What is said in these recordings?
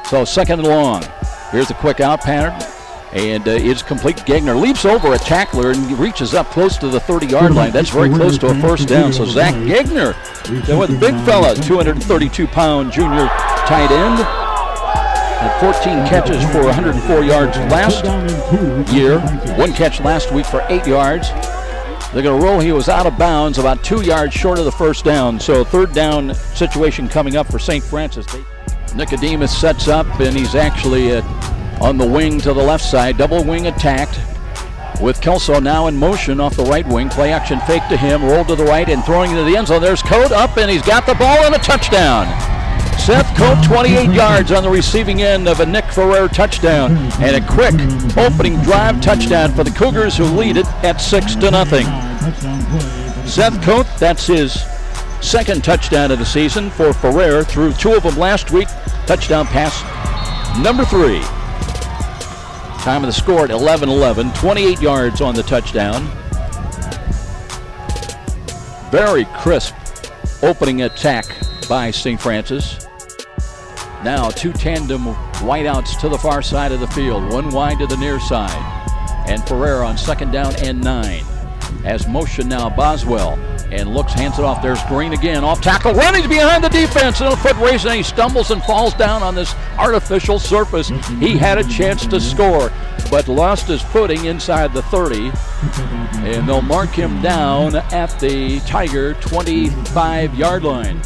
So second and long. Here's a quick out pattern, and it's complete. Gegner leaps over a tackler and reaches up close to the 30-yard line. That's very close to a first down. So Zach Gegner, with a big fella, 232-pound junior tight end, had 14 catches for 104 yards last year. One catch last week for 8 yards. They're going to roll. He was out of bounds, about 2 yards short of the first down. So third down situation coming up for St. Francis. Nicodemus sets up, and he's actually on the wing to the left side. Double wing attacked with Kelso now in motion off the right wing. Play action fake to him, roll to the right and throwing into the end zone. There's Cote up, and he's got the ball and a touchdown. Seth Cote, 28 yards on the receiving end of a Nick Ferrer touchdown, and a quick opening drive touchdown for the Cougars, who lead it at 6-0. Seth Cote, that's his second touchdown of the season for Ferrer, threw 2 of them last week. Touchdown pass number 3. Time of the score at 11-11, 28 yards on the touchdown. Very crisp opening attack by St. Francis. Now 2 tandem wideouts to the far side of the field, 1 wide to the near side. And Ferrer on second down and 9. Has motion now Boswell, and looks, hands it off. There's Green again, off tackle, running behind the defense, and a foot race, and he stumbles and falls down on this artificial surface. He had a chance to score, but lost his footing inside the 30, and they'll mark him down at the Tiger 25-yard line.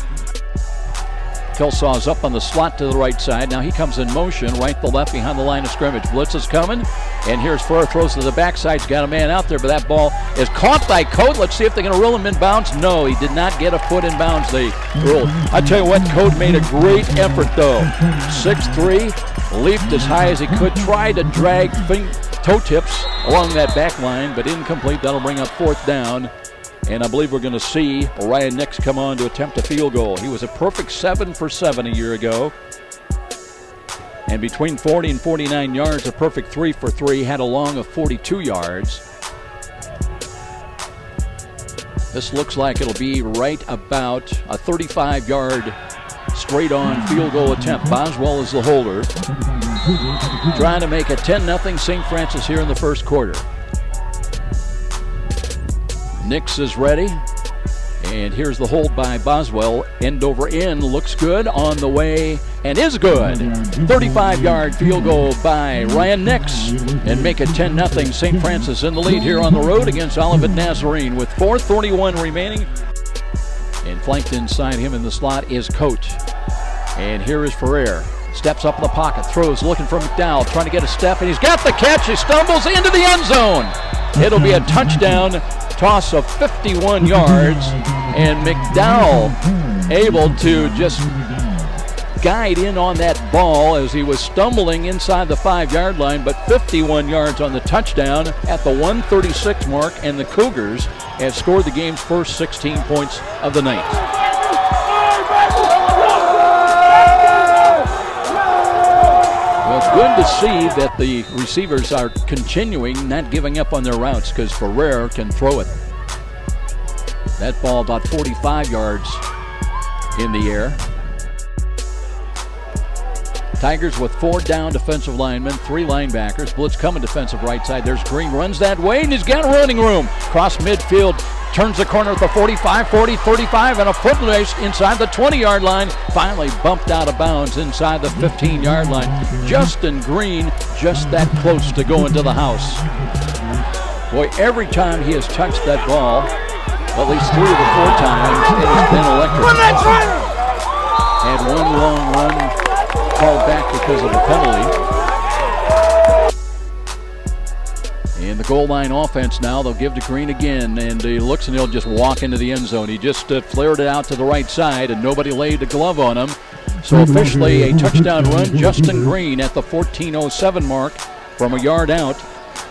Kelsaw's up on the slot to the right side. Now he comes in motion, right to left behind the line of scrimmage. Blitz is coming, and here's Ferrer, throws to the backside. He's got a man out there, but that ball is caught by Cote. Let's see if they're going to rule him in bounds. No, he did not get a foot in bounds. They ruled. I tell you what, Cote made a great effort, though. 6'3", leaped as high as he could, tried to drag toe tips along that back line, but incomplete. That'll bring up fourth down. And I believe we're going to see Ryan Nix come on to attempt a field goal. He was a perfect 7 for 7 a year ago. And between 40 and 49 yards, a perfect 3 for 3, had a long of 42 yards. This looks like it'll be right about a 35-yard straight-on field goal attempt. Boswell is the holder. Trying to make it 10-0 St. Francis here in the first quarter. Nix is ready, and here's the hold by Boswell. End over end, looks good, on the way, and is good. 35-yard field goal by Ryan Nix, and make it 10-0 St. Francis in the lead here on the road against Olivet Nazarene with 4:31 remaining. And flanked inside him in the slot is Cote. And here is Ferrer. Steps up in the pocket, throws, looking for McDowell, trying to get a step, and he's got the catch. He stumbles into the end zone. It'll be a touchdown. Toss of 51 yards, and McDowell able to just guide in on that ball as he was stumbling inside the 5-yard line, but 51 yards on the touchdown at the 1:36 mark, and the Cougars have scored the game's first 16 points of the night. Well, it's good to see that the receivers are continuing, not giving up on their routes, because Ferrer can throw it. That ball about 45 yards in the air. Tigers with 4 down defensive linemen, 3 linebackers. Blitz coming defensive right side. There's Green, runs that way, and he's got running room. Cross midfield, turns the corner at the 45, 40, 35, and a foot race inside the 20-yard line. Finally bumped out of bounds inside the 15-yard line. Justin Green just that close to going to the house. Boy, every time he has touched that ball, at least 3 of the 4 times, it has been electric. Had one long run called back because of a penalty. And the goal line offense now, they'll give to Green again, and he looks and he'll just walk into the end zone. He just flared it out to the right side, and nobody laid a glove on him. So officially a touchdown run, Justin Green at the 14:07 mark from a yard out.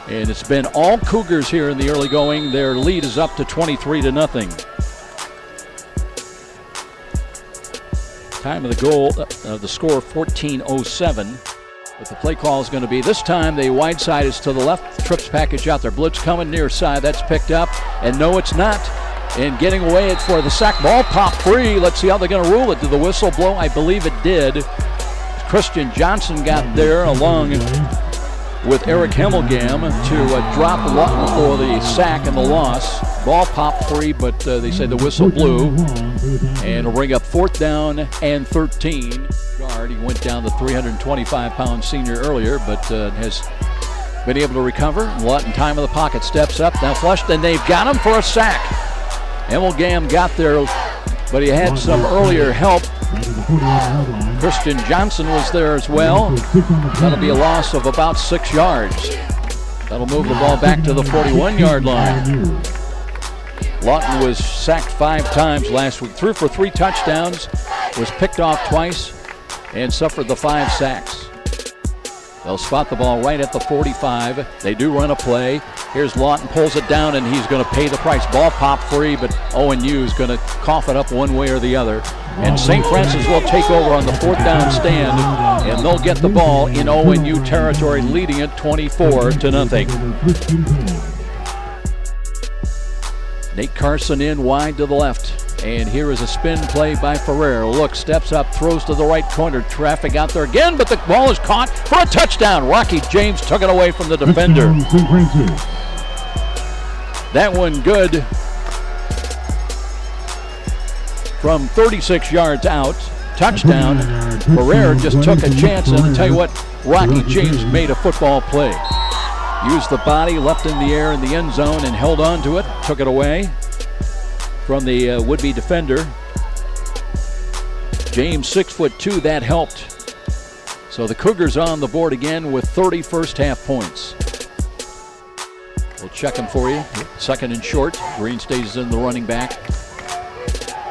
And it's been all Cougars here in the early going. Their lead is up to 23-0. Time of the goal, the score 14:07. But the play call is going to be, this time the wide side is to the left. Trips package out there. Blitz coming near side. That's picked up. And no, it's not. and getting away it for the sack. Ball pop free. Let's see how they're going to rule it. Did the whistle blow? I believe it did. Christian Johnson got there along with Eric Hemmelgam to drop Lawton for the sack and the loss. Ball popped free, but they say the whistle blew. And it'll bring up 4th down and 13. Guard, he went down the 325-pound senior earlier, but has been able to recover. Lawton, time of the pocket, steps up, now flushed, and they've got him for a sack. Hemmelgam got there, but he had some earlier help. Christian Johnson was there as well. That'll be a loss of about 6 yards. That'll move the ball back to the 41-yard line. Lawton was sacked 5 times last week. Threw for 3 touchdowns, was picked off twice, and suffered the 5 sacks. They'll spot the ball right at the 45. They do run a play. Here's Lawton, pulls it down, and he's going to pay the price. Ball pop free, but ONU is going to cough it up one way or the other. And St. Francis will take over on the 4th down stand, and they'll get the ball in ONU territory, leading it 24-0. Nate Carson in wide to the left. And here is a spin play by Ferrer. Look, steps up, throws to the right corner. Traffic out there again, but the ball is caught for a touchdown. Rocky James took it away from the defender. That one good from 36 yards out. Touchdown. Ferrer just took a chance, and I'll tell you what, Rocky James made a football play. Used the body, left in the air in the end zone, and held on to it, took it away from the would-be defender. James, 6'2", that helped. So the Cougars on the board again with 30 first-half points. We'll check them for you. 2nd and short. Green stays in the running back.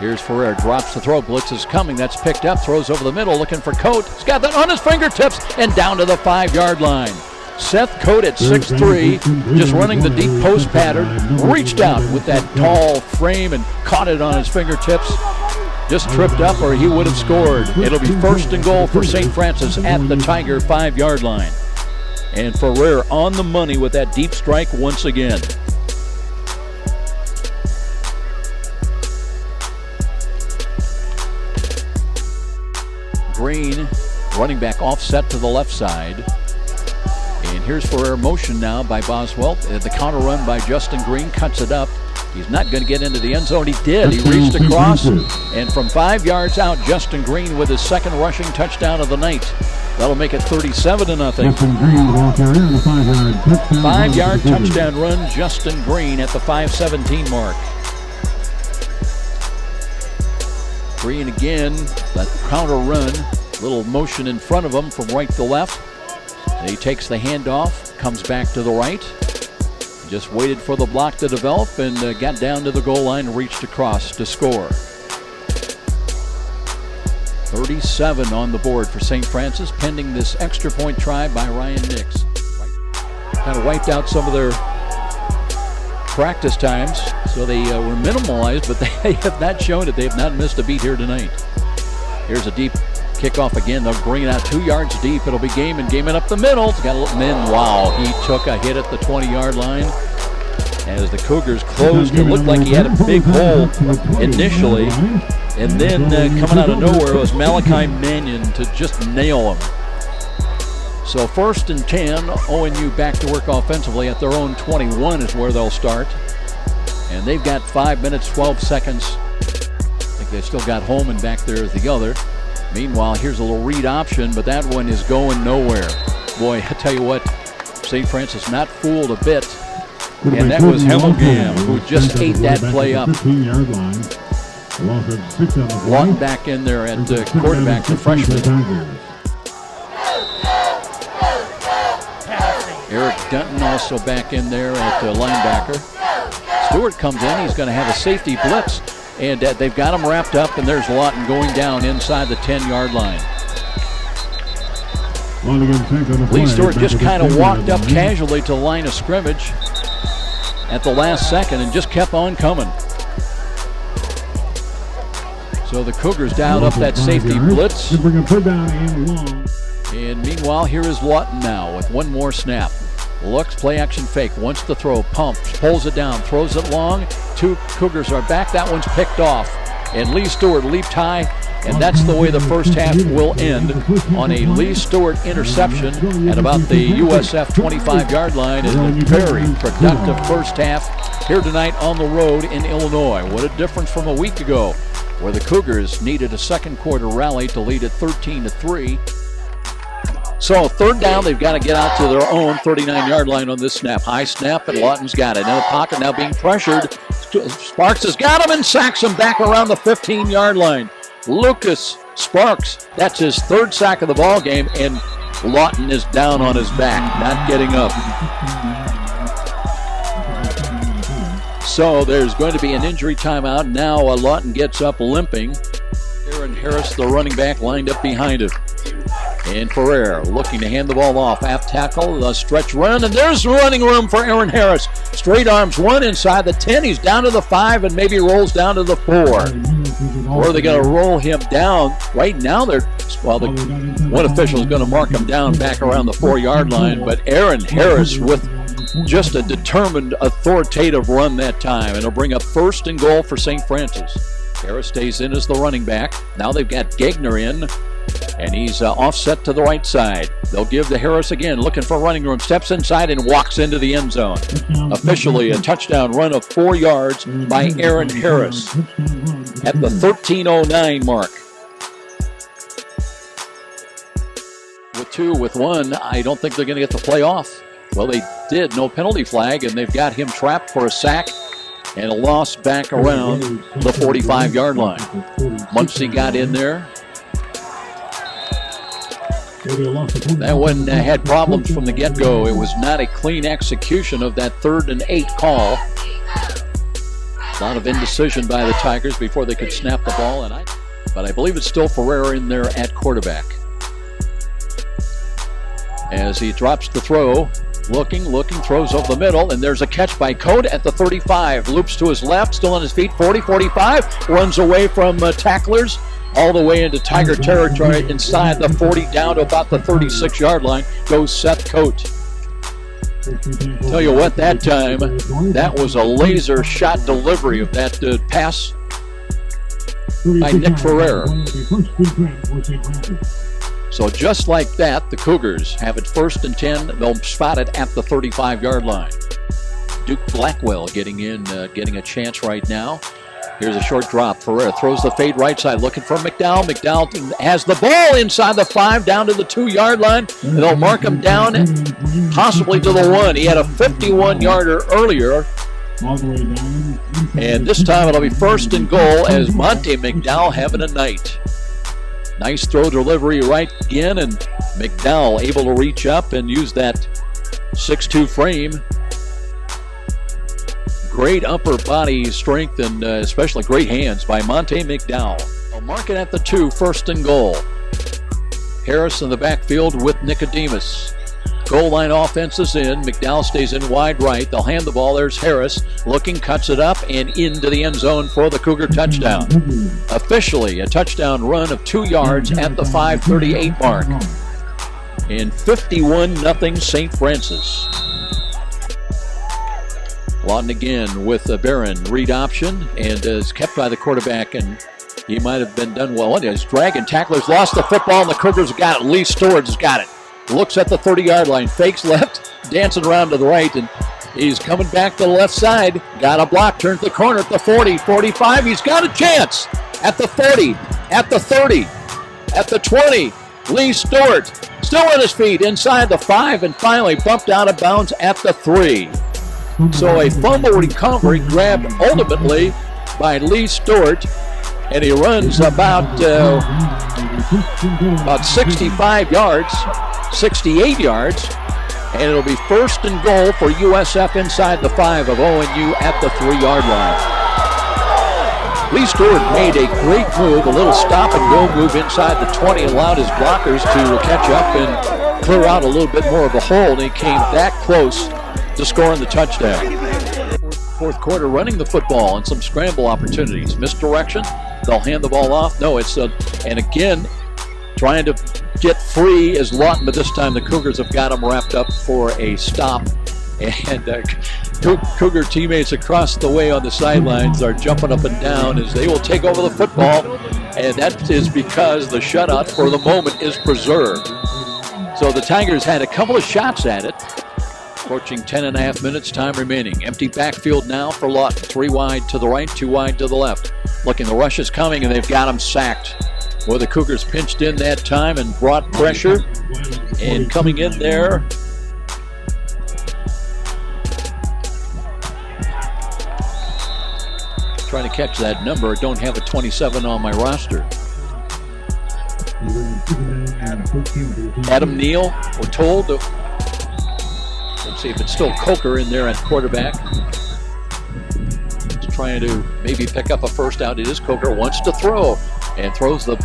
Here's Ferrer, drops the throw. Blitz is coming. That's picked up. Throws over the middle, looking for Coate. He's got that on his fingertips and down to the 5-yard line. Seth Coate at 6'3", just running the deep post pattern, reached out with that tall frame and caught it on his fingertips. Just tripped up or he would have scored. It'll be 1st and goal for St. Francis at the Tiger 5-yard line. And Ferrer on the money with that deep strike once again. Green, running back offset to the left side. And here's Ferrer, motion now by Boswell. The counter run by Justin Green cuts it up. He's not going to get into the end zone. He did. He reached across, and from 5 yards out, Justin Green with his 2nd rushing touchdown of the night. That'll make it 37-0. 5-yard touchdown run, Justin Green at the 5:17 mark. Green again, that counter run, little motion in front of him from right to left. He takes the handoff, comes back to the right. Just waited for the block to develop and got down to the goal line and reached across to score. 37 on the board for St. Francis, pending this extra point try by Ryan Nix. Kind of wiped out some of their practice times, so they were minimalized, but they have not shown it. They have not missed a beat here tonight. Here's a deep kickoff again. They'll bring it out 2 yards deep. It'll be Gaiman up the middle. It's got a little min. Wow, he took a hit at the 20-yard line. As the Cougars closed, it looked like he had a big hole initially. And then coming out of nowhere was Malachi Mannion to just nail him. So 1st and 10, ONU back to work offensively at their own 21 is where they'll start. And they've got 5 minutes, 12 seconds. I think they've still got Holman back there as the other. Meanwhile, here's a little read option, but that one is going nowhere. Boy, I tell you what, St. Francis not fooled a bit. And that was Hemmelgam who just ate that play up. Lawton back in there at quarterback, the freshman. Eric Dunton also back in there at linebacker. Stewart comes in. He's going to have a safety blitz. And they've got him wrapped up, and there's Lawton going down inside the 10-yard line. Lee Stewart just kind of walked up casually to the line of scrimmage at the last second and just kept on coming. So the Cougars dialed up that safety blitz. And meanwhile, here is Lawton now with one more snap. Looks, play action fake, wants to throw, pumps, pulls it down, throws it long two Cougars are back. That one's picked off. And Lee Stewart leaped high, and that's the way the first half will end, on a Lee Stewart interception at about the USF 25-yard line. And a very productive first half here tonight on the road in Illinois. What a difference from a week ago, where the Cougars needed a second quarter rally to lead at 13-3. So third down, they've got to get out to their own 39-yard line on this snap. High snap, and Lawton's got it. In the pocket now being pressured. Sparks has got him and sacks him back around the 15-yard line. Lucas Sparks, that's his third sack of the ball game, and Lawton is down on his back, not getting up. So there's going to be an injury timeout. Now Lawton gets up limping. Aaron Harris, the running back, lined up behind him. And Ferrer looking to hand the ball off. Half tackle, the stretch run, and there's running room for Aaron Harris. Straight arms, one inside the 10. He's down to the 5 and maybe rolls down to the 4. Or are they going to roll him down? Right now, one official is going to mark him down back around the 4-yard line. But Aaron Harris with just a determined, authoritative run that time. And it'll bring up first and goal for St. Francis. Harris stays in as the running back. Now they've got Gegner in. And he's offset to the right side. They'll give to Harris again, looking for running room. Steps inside and walks into the end zone. Officially, a touchdown run of 4 yards by Aaron Harris at the 13:09 mark. With 2, with 1, I don't think they're going to get the play off. Well, they did. No penalty flag, and they've got him trapped for a sack and a loss back around the 45-yard line. Muncie got in there. That one had problems from the get-go. It was not a clean execution of that 3rd and 8 call. A lot of indecision by the Tigers before they could snap the ball. But I believe it's still Ferrer in there at quarterback. As he drops the throw, looking, throws over the middle, and there's a catch by Code at the 35. Loops to his left, still on his feet, 40, 45, runs away from tacklers. All the way into Tiger territory inside the 40, down to about the 36-yard line goes Seth Coate. Tell you what, that time, that was a laser shot delivery of that pass by Nick Ferrer. So just like that, the Cougars have it 1st and 10. They'll spot it at the 35-yard line. Duke Blackwell getting in, getting a chance right now. Here's a short drop. Ferrer throws the fade right side, looking for McDowell. McDowell has the ball inside the 5, down to the 2-yard line. And they'll mark him down, possibly to the 1. He had a 51-yarder earlier. And this time it'll be 1st and goal as Monte McDowell having a night. Nice throw delivery right again, and McDowell able to reach up and use that 6'2 frame. Great upper body strength and especially great hands by Monte McDowell. They'll mark it at the 2, 1st and goal. Harris in the backfield with Nicodemus. Goal line offense is in. McDowell stays in wide right. They'll hand the ball. There's Harris looking, cuts it up, and into the end zone for the Cougar touchdown. Officially, a touchdown run of 2 yards at the 5:38 mark. And 51-0 St. Francis. Lawton again with Barron, read option, and is kept by the quarterback, and he might have been done well. He's dragging tacklers, lost the football, and the Cougars got it. Lee Stewart has got it. Looks at the 30-yard line, fakes left, dancing around to the right, and he's coming back to the left side. Got a block, turns the corner at the 40, 45. He's got a chance at the 40, at the 30, at the 20. Lee Stewart still on his feet inside the 5, and finally bumped out of bounds at the 3. So a fumble recovery grabbed ultimately by Lee Stewart, and he runs about 65 yards, 68 yards, and it'll be 1st and goal for USF inside the 5 of ONU at the 3-yard line. Lee Stewart made a great move, a little stop-and-go move inside the 20, allowed his blockers to catch up and clear out a little bit more of a hole, and he came that close to scoring the touchdown. 4th quarter running the football and some scramble opportunities. Misdirection, they'll hand the ball off. No, it's and again, trying to get free is Lawton, but this time the Cougars have got him wrapped up for a stop And Cougar teammates across the way on the sidelines are jumping up and down as they will take over the football. And that is because the shutout for the moment is preserved. So the Tigers had a couple of shots at it. Approaching 10.5 minutes, time remaining. Empty backfield now for Lawton. 3 wide to the right, 2 wide to the left. Looking, the rush is coming, and they've got him sacked. Well, the Cougars pinched in that time and brought pressure. And coming in there, trying to catch that number. I don't have a 27 on my roster. Adam Neal, we're told. Let's see if it's still Coker in there at quarterback. He's trying to maybe pick up a first down. It is Coker, wants to throw and throws the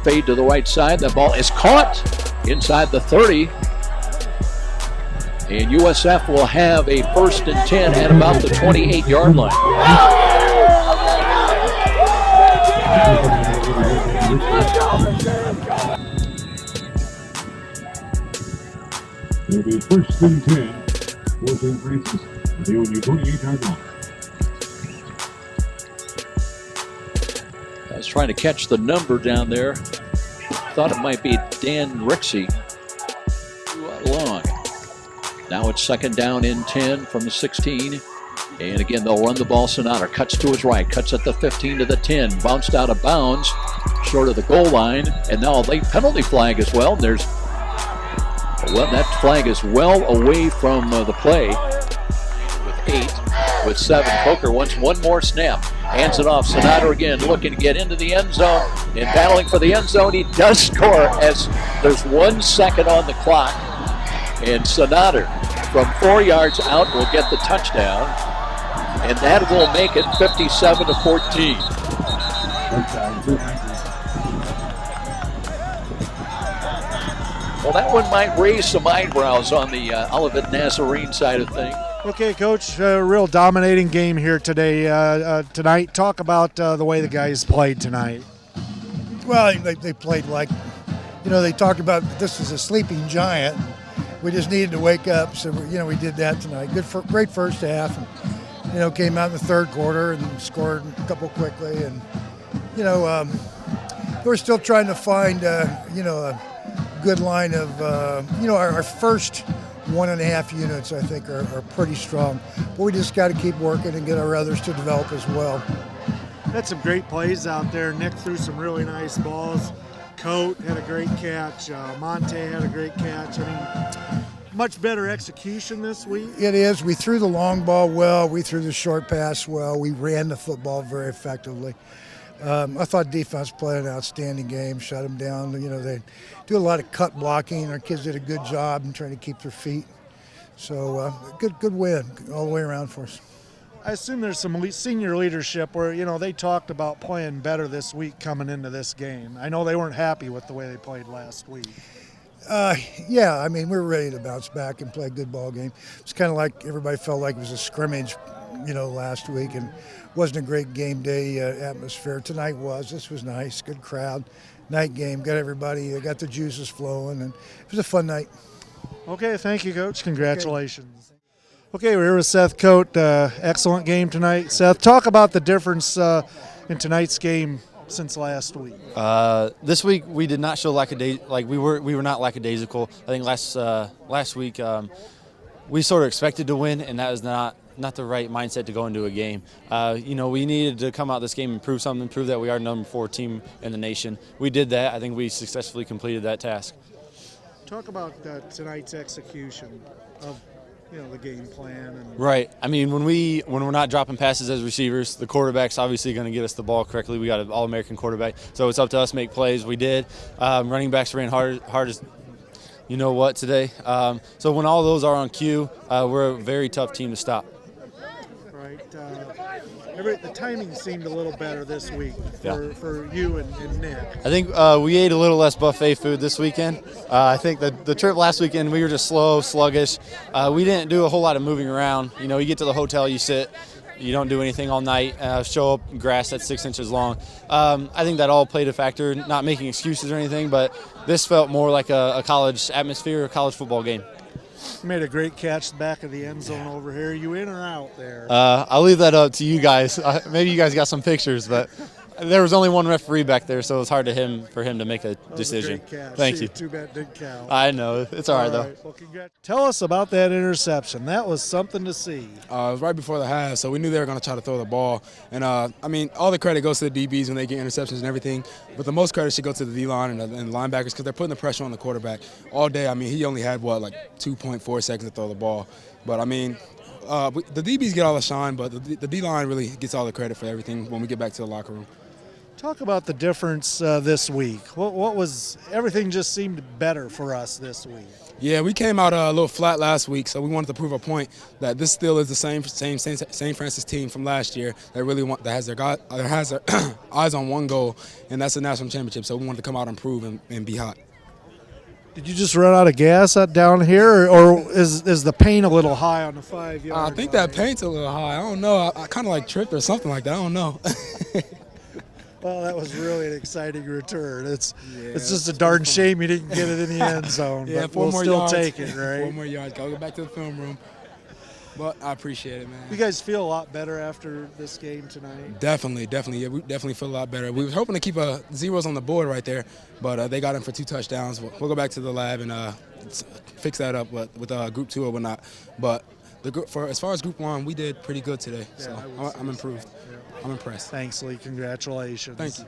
fade to the right side. The ball is caught inside the 30. And USF will have a 1st and 10 at about the 28-yard line. It'll be 1st and 10 for St. Francis at the ONU 28-yard line. I was trying to catch the number down there. Thought it might be Dan Rixey. Long. Now it's 2nd down and 10 from the 16. And again, they'll run the ball. Sonata cuts to his right, cuts at the 15 to the 10, bounced out of bounds, short of the goal line, and now a late penalty flag as well. That flag is well away from the play. With 8, with 7, Coker wants one more snap. Hands it off. Sonata again looking to get into the end zone and battling for the end zone. He does score as there's 1 second on the clock. And Sonata from 4 yards out will get the touchdown. And that will make it 57-14. Well, that one might raise some eyebrows on the Olivet Nazarene side of things. Okay, Coach, real dominating game here today. Tonight, talk about the way the guys played tonight. Well, they played like, they talked about this is a sleeping giant. We just needed to wake up, so we did that tonight. Great first half, and came out in the 3rd quarter and scored a couple quickly, and we're still trying to find a good line of our first 1.5 units, I think, are pretty strong. But we just got to keep working and get our others to develop as well. Had some great plays out there. Nick threw some really nice balls. Coat had a great catch. Monte had a great catch. I mean, much better execution this week. It is. We threw the long ball well. We threw the short pass well. We ran the football very effectively. I thought defense played an outstanding game, shut them down. They do a lot of cut blocking. Our kids did a good job in trying to keep their feet. So good win all the way around for us. I assume there's some senior leadership where, they talked about playing better this week coming into this game. I know they weren't happy with the way they played last week. Yeah, we're ready to bounce back and play a good ball game. It's kind of like everybody felt like it was a scrimmage, last week, and wasn't a great game day atmosphere. Tonight was. This was nice, good crowd. Night game, got everybody, got the juices flowing, and it was a fun night. Okay, thank you, Coach. Congratulations. Okay, we're here with Seth Coate. Excellent game tonight. Seth, talk about the difference in tonight's game since last week. This week we did not show we were not lackadaisical. I think last week we sort of expected to win, and that was not the right mindset to go into a game. We needed to come out this game and prove something, prove that we are number 4 team in the nation. We did that. I think we successfully completed that task. Talk about tonight's execution of the game plan. Right. When we're not dropping passes as receivers, the quarterback's obviously going to get us the ball correctly. We got an All-American quarterback, so it's up to us to make plays. We did. Running backs ran hard as today. So when all those are on cue, we're a very tough team to stop. Right. The timing seemed a little better this week for you and Nick. I think we ate a little less buffet food this weekend. I think the trip last weekend, we were just slow, sluggish. We didn't do a whole lot of moving around. You get to the hotel, you sit, you don't do anything all night, show up in grass that's 6 inches long. I think that all played a factor, not making excuses or anything, but this felt more like a college atmosphere, a college football game. Made a great catch back of the end zone over here. You in or out there? I'll leave that up to you guys. Maybe you guys got some pictures, but there was only one referee back there, so it was hard for him to make a decision. That was a great catch. Thank you. Too bad it didn't count. I know. It's all right, though. Well, tell us about that interception. That was something to see. It was right before the half, so we knew they were going to try to throw the ball. And, all the credit goes to the DBs when they get interceptions and everything, but the most credit should go to the D-line and the linebackers because they're putting the pressure on the quarterback all day. He only had, 2.4 seconds to throw the ball. But, the DBs get all the shine, but the D-line really gets all the credit for everything when we get back to the locker room. Talk about the difference this week. What was everything just seemed better for us this week? Yeah, we came out a little flat last week, so we wanted to prove a point that this still is the same Francis team from last year that has their eyes on one goal, and that's the national championship. So we wanted to come out and prove and be hot. Did you just run out of gas down here, or is the paint a little high on the 5-yard I think line? that paint's a little high. I don't know. I kind of tripped or something like that. I don't know. Well, that was really an exciting return. It's just a darn shame you didn't get it in the end zone. Yeah, but 4 we'll more still yards. take it, right? 4 more yards. Go back to the film room. But I appreciate it, man. You guys feel a lot better after this game tonight? Definitely. Yeah, we definitely feel a lot better. We were hoping to keep zeros on the board right there, but they got in for 2 touchdowns. We'll go back to the lab and fix that up with Group 2 or whatnot. But as far as Group 1, we did pretty good today. So I'm improved. Yeah. I'm impressed. Thanks, Lee. Congratulations. Thank you.